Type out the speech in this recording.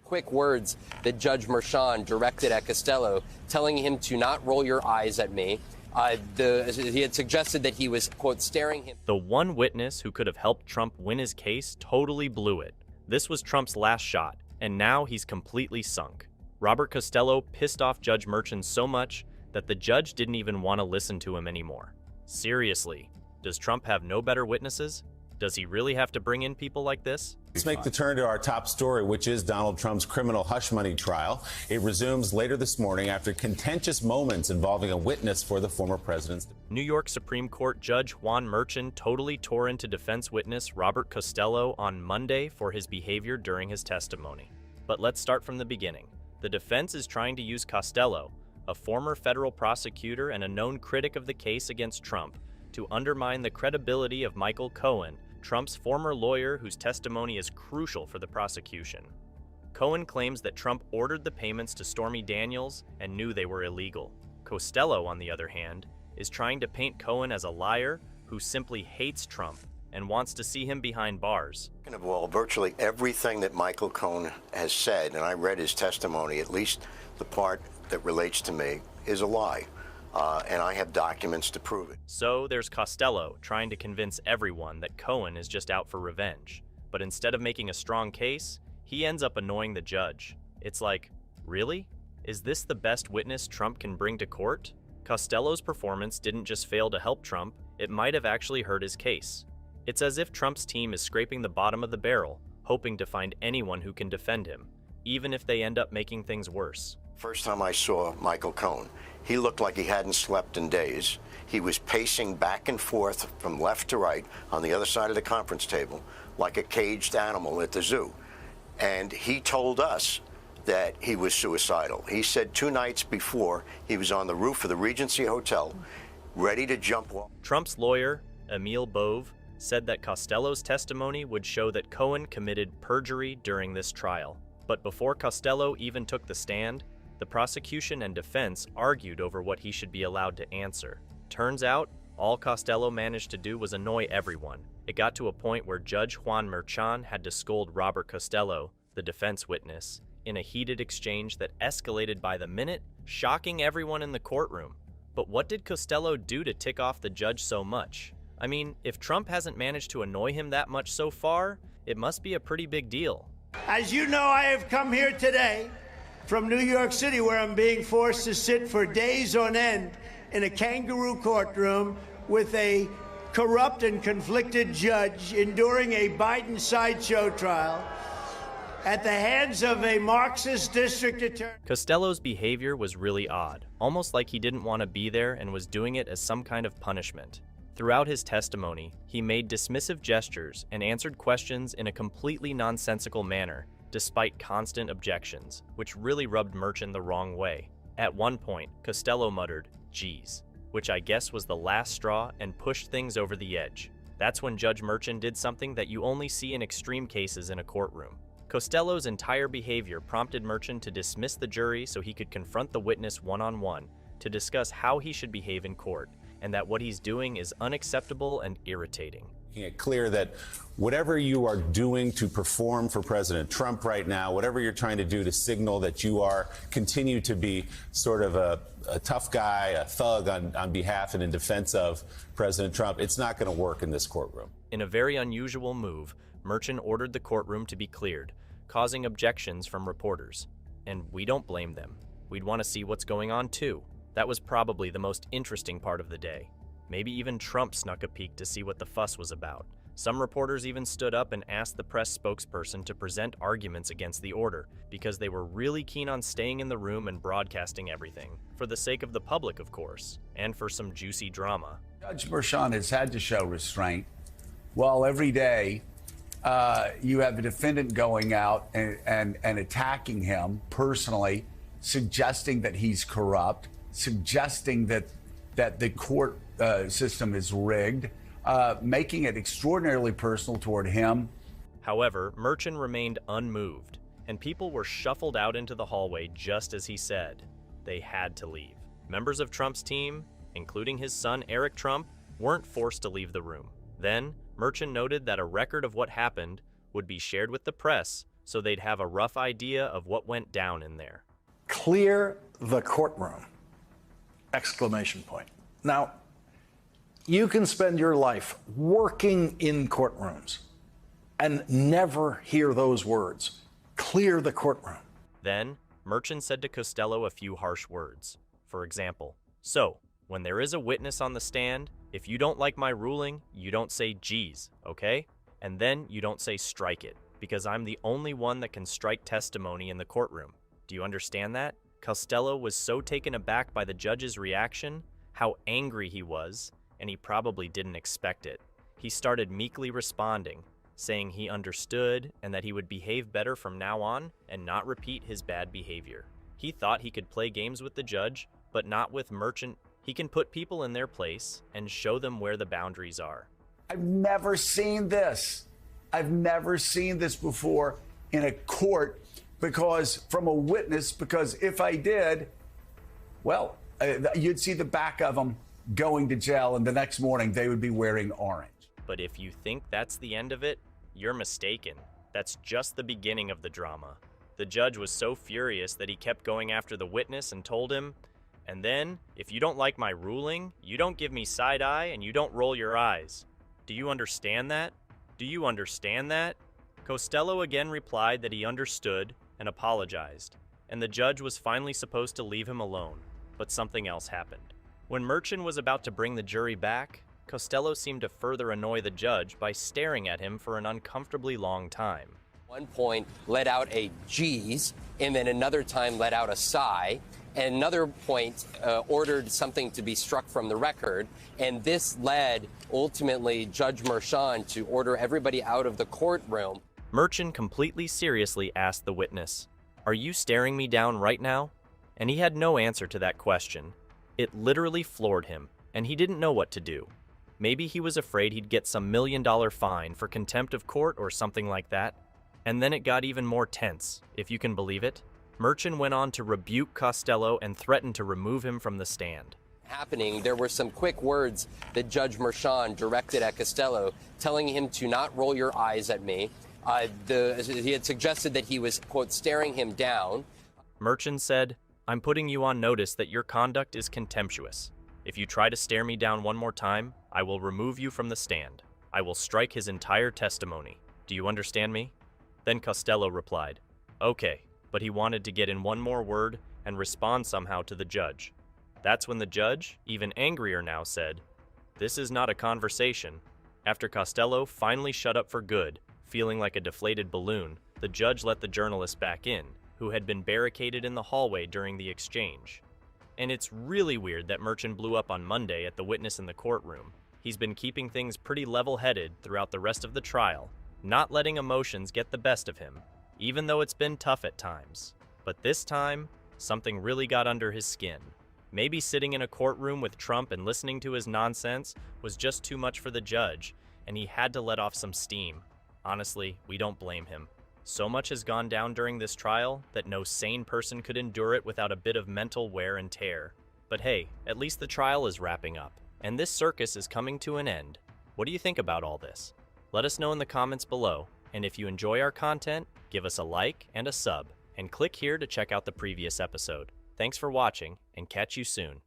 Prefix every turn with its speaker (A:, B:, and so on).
A: quick words that Judge Merchan directed at Costello, telling him to not roll your eyes at me. He had suggested that he was, quote, staring him.
B: The one witness who could have helped Trump win his case totally blew it. This was Trump's last shot, and now he's completely sunk. Robert Costello pissed off Judge Merchan so much that the judge didn't even want to listen to him anymore. Seriously, does Trump have no better witnesses? Does he really have to bring in people like this?
C: Let's make the turn to our top story, which is Donald Trump's criminal hush money trial. It resumes later this morning after contentious moments involving a witness for the former president's.
B: New York Supreme Court Judge Juan Merchan totally tore into defense witness Robert Costello on Monday for his behavior during his testimony. But let's start from the beginning. The defense is trying to use Costello, a former federal prosecutor and a known critic of the case against Trump, to undermine the credibility of Michael Cohen, Trump's former lawyer whose testimony is crucial for the prosecution. Cohen claims that Trump ordered the payments to Stormy Daniels and knew they were illegal. Costello, on the other hand, is trying to paint Cohen as a liar who simply hates Trump and wants to see him behind bars.
D: Second of all, virtually everything that Michael Cohen has said, and I read his testimony, at least the part that relates to me, is a lie. And I have documents to prove it.
B: So there's Costello trying to convince everyone that Cohen is just out for revenge. But instead of making a strong case, he ends up annoying the judge. It's like, really? Is this the best witness Trump can bring to court? Costello's performance didn't just fail to help Trump, it might have actually hurt his case. It's as if Trump's team is scraping the bottom of the barrel, hoping to find anyone who can defend him, even if they end up making things worse.
D: First time I saw Michael Cohen, he looked like he hadn't slept in days. He was pacing back and forth from left to right on the other side of the conference table like a caged animal at the zoo. And he told us that he was suicidal. He said 2 nights before he was on the roof of the Regency Hotel, ready to jump off.
B: Trump's lawyer, Emil Bove, said that Costello's testimony would show that Cohen committed perjury during this trial. But before Costello even took the stand, the prosecution and defense argued over what he should be allowed to answer. Turns out, all Costello managed to do was annoy everyone. It got to a point where Judge Juan Merchan had to scold Robert Costello, the defense witness, in a heated exchange that escalated by the minute, shocking everyone in the courtroom. But what did Costello do to tick off the judge so much? I mean, if Trump hasn't managed to annoy him that much so far, it must be a pretty big deal.
E: As you know, I have come here today from New York City, where I'm being forced to sit for days on end in a kangaroo courtroom with a corrupt and conflicted judge enduring a Biden sideshow trial at the hands of a Marxist district attorney.
B: Costello's behavior was really odd, almost like he didn't want to be there and was doing it as some kind of punishment. Throughout his testimony, he made dismissive gestures and answered questions in a completely nonsensical manner, despite constant objections, which really rubbed Merchan the wrong way. At one point, Costello muttered, "Geez," which I guess was the last straw and pushed things over the edge. That's when Judge Merchan did something that you only see in extreme cases in a courtroom. Costello's entire behavior prompted Merchan to dismiss the jury so he could confront the witness one-on-one to discuss how he should behave in court, and that what he's doing is unacceptable and irritating.
C: Making it clear that whatever you are doing to perform for President Trump right now, whatever you're trying to do to signal that you are continue to be sort of a tough guy, a thug on behalf and in defense of President Trump, it's not going to work in this courtroom.
B: In a very unusual move, Merchan ordered the courtroom to be cleared, causing objections from reporters. And we don't blame them. We'd want to see what's going on too. That was probably the most interesting part of the day. Maybe even Trump snuck a peek to see what the fuss was about. Some reporters even stood up and asked the press spokesperson to present arguments against the order, because they were really keen on staying in the room and broadcasting everything, for the sake of the public, of course, and for some juicy drama.
F: Judge Merchan has had to show restraint. Well, every day you have the defendant going out and attacking him personally, suggesting that he's corrupt, suggesting that the court system is rigged, making it extraordinarily personal toward him.
B: However, Merchan remained unmoved, and people were shuffled out into the hallway just as he said. They had to leave. Members of Trump's team, including his son Eric Trump, weren't forced to leave the room. Then, Merchan noted that a record of what happened would be shared with the press so they'd have a rough idea of what went down in there.
G: Clear the courtroom! Exclamation point. Now, you can spend your life working in courtrooms and never hear those words. Clear the courtroom.
B: Then, Merchant said to Costello a few harsh words. For example, "So, when there is a witness on the stand, if you don't like my ruling, you don't say geez, okay? And then you don't say strike it, because I'm the only one that can strike testimony in the courtroom. Do you understand that?" Costello was so taken aback by the judge's reaction, how angry he was, and he probably didn't expect it. He started meekly responding, saying he understood and that he would behave better from now on and not repeat his bad behavior. He thought he could play games with the judge, but not with Merchant. He can put people in their place and show them where the boundaries are.
F: I've never seen this. I've never seen this before in a court from a witness, because if I did, well, you'd see the back of them going to jail, and the next morning they would be wearing orange.
B: But if you think that's the end of it, you're mistaken. That's just the beginning of the drama. The judge was so furious that he kept going after the witness and told him, "And then, if you don't like my ruling, you don't give me side eye and you don't roll your eyes. Do you understand that? Do you understand that?" Costello again replied that he understood and apologized, and the judge was finally supposed to leave him alone, but something else happened. When Merchant was about to bring the jury back, Costello seemed to further annoy the judge by staring at him for an uncomfortably long time.
A: One point let out a geez, and then another time let out a sigh, and another point ordered something to be struck from the record, and this led ultimately Judge Mershon to order everybody out of the courtroom.
B: Merchant completely seriously asked the witness, "Are you staring me down right now?" And he had no answer to that question. It literally floored him, and he didn't know what to do. Maybe he was afraid he'd get some $1 million fine for contempt of court or something like that. And then it got even more tense, if you can believe it. Merchant went on to rebuke Costello and threatened to remove him from the stand.
A: There were some quick words that Judge Mershon directed at Costello, telling him to not roll your eyes at me. He had suggested that he was, quote, staring him down.
B: Merchant said, "I'm putting you on notice that your conduct is contemptuous. If you try to stare me down one more time, I will remove you from the stand. I will strike his entire testimony. Do you understand me?" Then Costello replied, "Okay," but he wanted to get in one more word and respond somehow to the judge. That's when the judge, even angrier now, said, "This is not a conversation." After Costello finally shut up for good, feeling like a deflated balloon, the judge let the journalist back in, who had been barricaded in the hallway during the exchange. And it's really weird that Merchant blew up on Monday at the witness in the courtroom. He's been keeping things pretty level-headed throughout the rest of the trial, not letting emotions get the best of him, even though it's been tough at times. But this time, something really got under his skin. Maybe sitting in a courtroom with Trump and listening to his nonsense was just too much for the judge, and he had to let off some steam. Honestly, we don't blame him. So much has gone down during this trial that no sane person could endure it without a bit of mental wear and tear. But hey, at least the trial is wrapping up, and this circus is coming to an end. What do you think about all this? Let us know in the comments below, and if you enjoy our content, give us a like and a sub, and click here to check out the previous episode. Thanks for watching, and catch you soon.